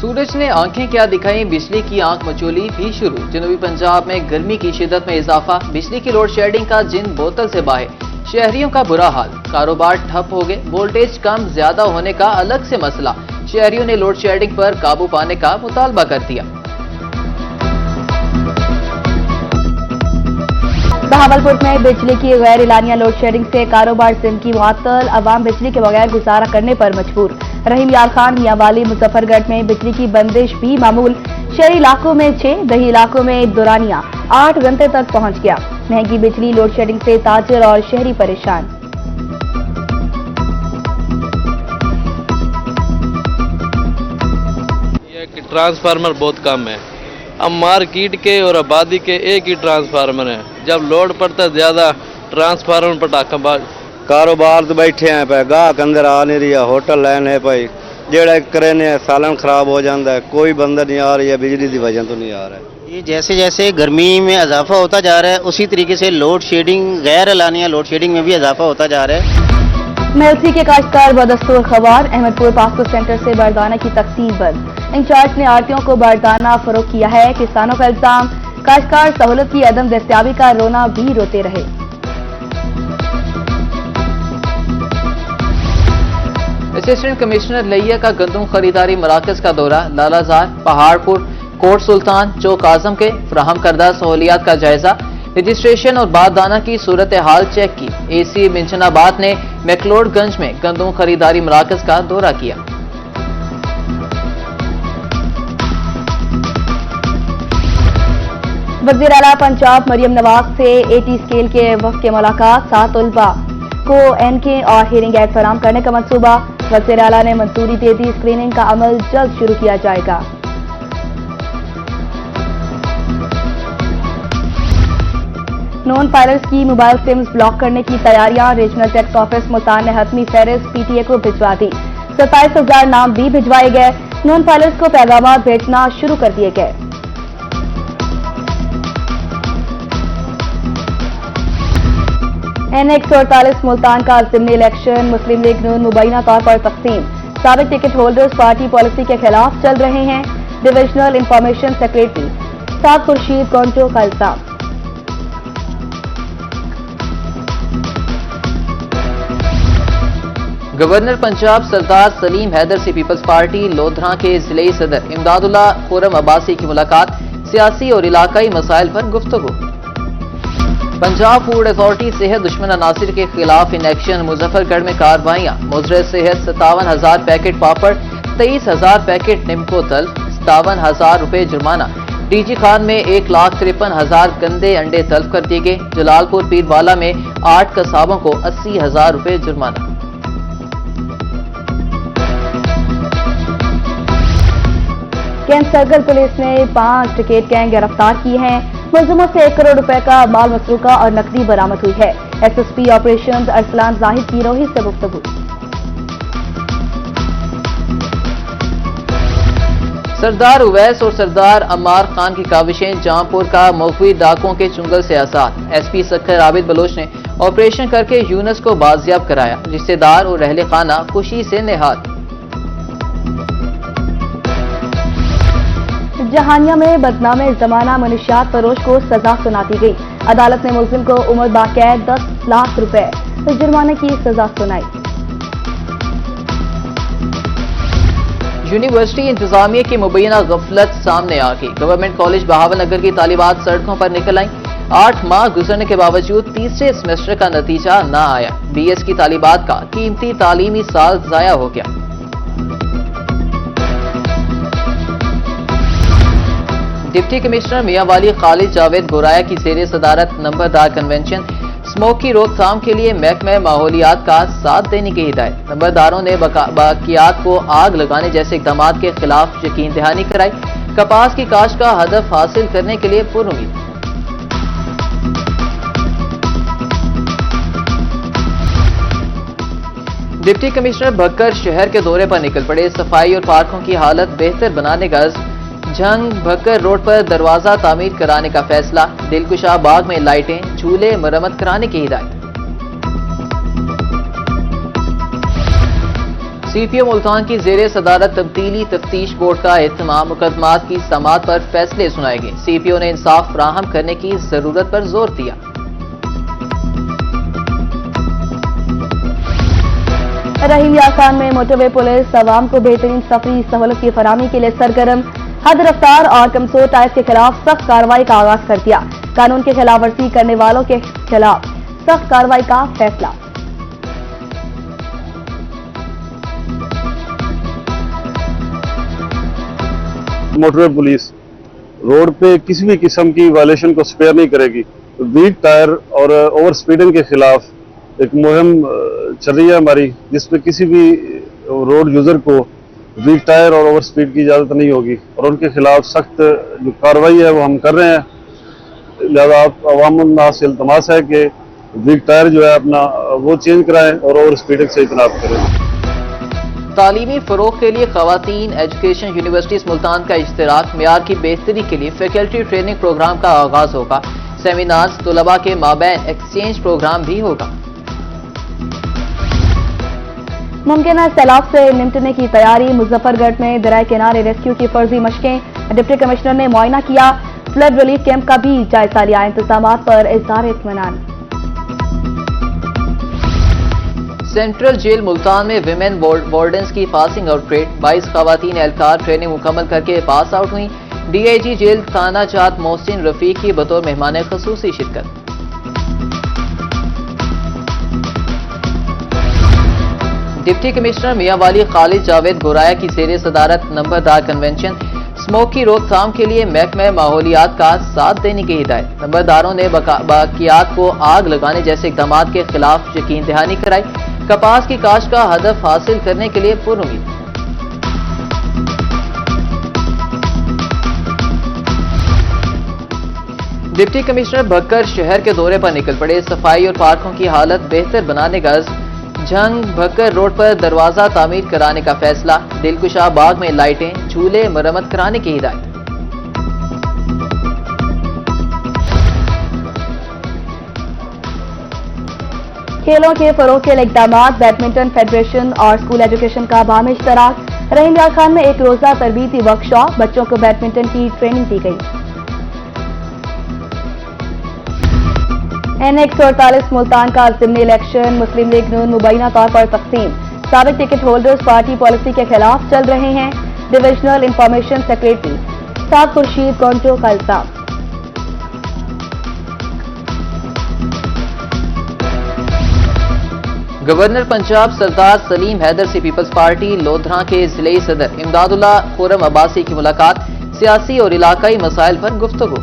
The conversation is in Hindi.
सूरज ने आंखें क्या दिखाई, बिजली की आंख मचोली भी शुरू। जनूबी पंजाब में गर्मी की शिद्दत में इजाफा, बिजली की लोड शेडिंग का जिन बोतल से बाहे। शहरियों का बुरा हाल, कारोबार ठप हो गए। वोल्टेज कम ज्यादा होने का अलग से मसला। शहरियों ने लोड शेडिंग पर काबू पाने का मुतालबा कर दिया। बहावलपुर में बिजली की गैर एलानिया लोड शेडिंग से कारोबार जिंदगी मुअत्तल। अवाम बिजली के बगैर गुजारा करने पर मजबूर। रहीम यार खान मियांवाली मुजफ्फरगढ़ में बिजली की बंदिश भी मामूल। शहरी इलाकों में 6, दही इलाकों में दौरानिया 8 घंटे तक पहुंच गया। महंगी बिजली लोड शेडिंग से ताजिर और शहरी परेशान। ट्रांसफार्मर बहुत कम है। अब मार्केट के और आबादी के एक ही ट्रांसफार्मर है। जब लोड पड़ता ज्यादा ट्रांसफार्मर पटाखा बाज। कारोबार तो बैठे हैं पे, गाहक अंदर आ नहीं रहा। होटल लाइन है भाई, जेड़ा करे ने सालन खराब हो जाता है। कोई बंदा नहीं आ रही है, बिजली की वजह तो नहीं आ रहा है। ये जैसे जैसे गर्मी में इजाफा होता जा रहा है, उसी तरीके से लोड शेडिंग, गैर एलानिया लोड शेडिंग में भी इजाफा होता जा रहा है। मेलसी के काश्तकार बदस्तूर खबर। अहमदपुर पास्को सेंटर से बारदाना की तकसीम बंद। इंचार्ज ने आड़तियों को बारदाना फरोख्त किया है। किसानों का इल्जाम, काश्तकार सहूलत की अदम दस्तियाबी का रोना भी रोते रहे। असिस्टेंट कमिश्नर लिया का गंदम खरीदारी मराकज का दौरा। लालाजार, पहाड़पुर, कोट सुल्तान, चौक आजम के फराहम करदा सहूलियात का जायजा। रजिस्ट्रेशन और बारदाना की सूरत हाल चेक की। एसी मिंचनाबाद ने मैकलोडगंज में गंदम खरीदारी मराकज का दौरा किया। वज़ीर आला पंजाब मरियम नवाज से एटी स्केल के वक्त के मुलाकात। 7 तलबा को एनके और हियरिंग एड फराहम करने का मंसूबा। वज़ीर आला ने मंजूरी दे दी। स्क्रीनिंग का अमल जल्द शुरू किया जाएगा। नॉन फाइलर्स की मोबाइल सिम्स ब्लॉक करने की तैयारियां। रीजनल टैक्स ऑफिस मुल्तान ने हतमी फहरिस्त पीटीए को भिजवा दी। 27,000 नाम भी भिजवाए गए। नॉन फाइलर्स को पैगाम भेजना शुरू कर दिए गए। N148 मुल्तान का ज़िमनी इलेक्शन। मुस्लिम लीग नून मुबैना तौर पर तकसीम। साबिक टिकट होल्डर्स पार्टी पॉलिसी के खिलाफ चल रहे हैं। डिविजनल इंफॉर्मेशन सेक्रेटरी साद खुर्शीद गोंटो का इल्जाम। गवर्नर पंजाब सरदार सलीम हैदर से पीपल्स पार्टी लोधरा के जिले सदर इमदादुल्ला खुरम अब्बासी की मुलाकात। सियासी और इलाकाई मसाइल पर गुफ्तगू। पंजाब फूड अथॉरिटी सेहत दुश्मन अनासिर के खिलाफ इन एक्शन। मुजफ्फरगढ़ में कार्रवाइयां। मुजरे सेहत 57,000 पैकेट पापड़, 23,000 पैकेट निम्को तल, 57,000 रुपए जुर्माना। डीजी खान में 1,53,000 गंदे अंडे तलब कर दिए गए। जलालपुर पीरवाला में 8 कसाबों को 80,000 रुपए जुर्माना। कैंट सर्कल पुलिस ने 5 टिकट गैंग गिरफ्तार की हैं। मुलजिमों से 1 करोड़ रुपए का माल मसरूका और नकदी बरामद हुई है। एसएसपी ऑपरेशन अरसलान जाहिद की रोही से गुफ्तगू। सरदार उवैस और सरदार अम्मार खान की काविशें। जहांपुर का मौकवी डाकुओं के चुंगल से आजाद। एसपी सखर आबिद बलोच ने ऑपरेशन करके यूनस को बाजियाब कराया। रिश्तेदार और रहले खाना खुशी से निहाल। जहानिया में बदनामे जमाना मनशियात फरोश को सजा सुना दी गई। अदालत ने मुलजिम को उम्र बाक़ैद 10 लाख रुपए जुर्माने की सजा सुनाई। यूनिवर्सिटी इंतजामिया की मुबैना गफलत सामने आ गई। गवर्नमेंट कॉलेज बहावलनगर की तालिबात सड़कों पर निकल आई। 8 माह गुजरने के बावजूद तीसरे सेमेस्टर का नतीजा न आया। बीएस की तालिबात का कीमती तालीमी साल जाया हो गया। डिप्टी कमिश्नर मियांवाली खालिद जावेद गोराया की जेर सदारत नंबरदार कन्वेंशन। स्मोक की रोकथाम के लिए महकमे माहौलियात का साथ देने की हिदायत। नंबरदारों ने बाकियात को आग लगाने जैसे इकदाम के खिलाफ यकीन दहानी कराई। कपास की काश्त का हदफ हासिल करने के लिए पुरुमीद। डिप्टी कमिश्नर भक्कर शहर के दौरे पर निकल पड़े। सफाई और पार्कों की हालत बेहतर बनाने का झंग। भक्कर रोड पर दरवाजा तामीर कराने का फैसला। दिलकुशा बाग में लाइटें, झूले मरम्मत कराने की हिदायत। सीपीओ मुल्तान की जेर सदारत तब्दीली तफ्तीश बोर्ड का एहतमाम मुकदमात की समाअत पर फैसले सुनाएंगे। सीपीओ ने इंसाफ फराहम करने की जरूरत पर जोर दिया। रहीम यार खान में मोटरवे पुलिस अवाम को बेहतरीन सफरी सहूलत की फराहमी के लिए सरगर्म, हद रफ्तार और कमजोर टायर के खिलाफ सख्त कार्रवाई का आगाज कर दिया। कानून की खिलाफ वर्जी करने वालों के खिलाफ सख्त कार्रवाई का फैसला। मोटरवे पुलिस रोड पे किसी भी किस्म की वायलेशन को स्पेयर नहीं करेगी। वीक टायर और ओवर स्पीडिंग के खिलाफ एक मुहिम चल रही है हमारी, जिसमें किसी भी रोड यूजर को वीक टायर और ओवर स्पीड की इजाजत नहीं होगी और उनके खिलाफ सख्त जो कार्रवाई है वो हम कर रहे हैं। लिहाजा अवाम-उन-नास से इल्तमास है कि वीक टायर जो है अपना वो चेंज कराएं और ओवर स्पीडिंग से इजतनाब करें। तालीमी फरोग के लिए खवातीन एजुकेशन यूनिवर्सिटीज मुल्तान का इश्तराक, मेयार की बेहतरी के लिए फैकल्टी ट्रेनिंग प्रोग्राम का आगाज होगा। सेमिनार्स, तुलबा के माबैन एक्सचेंज प्रोग्राम भी होगा। मुमकिन सैलाब से निपटने की तैयारी, मुजफ्फरगढ़ में दरिया किनारे रेस्क्यू की फर्जी मशकें। डिप्टी कमिश्नर ने मुआयना किया, फ्लड रिलीफ कैंप का भी जायजा लिया। इंतजामात पर इज़हार इत्मीनान। सेंट्रल जेल मुल्तान में विमेन वार्डन्स की पासिंग आउट परेड, 22 खवातीन एहलकार ट्रेनिंग मुकम्मल करके पास आउट हुई। डीआईजी जेल थाना जात मोहसिन रफीक की बतौर मेहमान खसूसी शिरकत। डिप्टी कमिश्नर मियां वाली खालिद जावेद गोराया की जेर सदारत नंबरदार कन्वेंशन, स्मोक की रोकथाम के लिए महकमा माहौलियात का साथ देने की हिदायत। नंबरदारों ने बाकियात को आग लगाने जैसे इकदाम के खिलाफ यकीन दहानी कराई। कपास की काश्त का हदफ हासिल करने के लिए पुरुमीद। डिप्टी कमिश्नर भक्कर शहर के दौरे पर निकल पड़े। सफाई और पार्कों की हालत बेहतर बनाने का झंग, भक्कर रोड पर दरवाजा तामीर कराने का फैसला। दिलकुशा बाग में लाइटें, झूले मरम्मत कराने की हिदायत। खेलों के फरोग के लिए इकदाम, बैडमिंटन फेडरेशन और स्कूल एजुकेशन का बाहमी इश्तराक। रहीम यार खान में एक रोजा तरबीती वर्कशॉप, बच्चों को बैडमिंटन की ट्रेनिंग दी गई। NX48 मुल्तान का ज़िमनी इलेक्शन, मुस्लिम लीग नून मुबैना तौर पर तकसीम। साबिक टिकट होल्डर्स पार्टी पॉलिसी के खिलाफ चल रहे हैं। डिविजनल इंफॉर्मेशन सेक्रेटरी साद खुर्शीद गोंजो का इल्जाम। गवर्नर पंजाब सरदार सलीम हैदर से पीपल्स पार्टी लोधरा के जिले सदर इमदादुल्ला खुरम अब्बासी की मुलाकात, सियासी और इलाकाई मसाइल पर गुफ्तगू।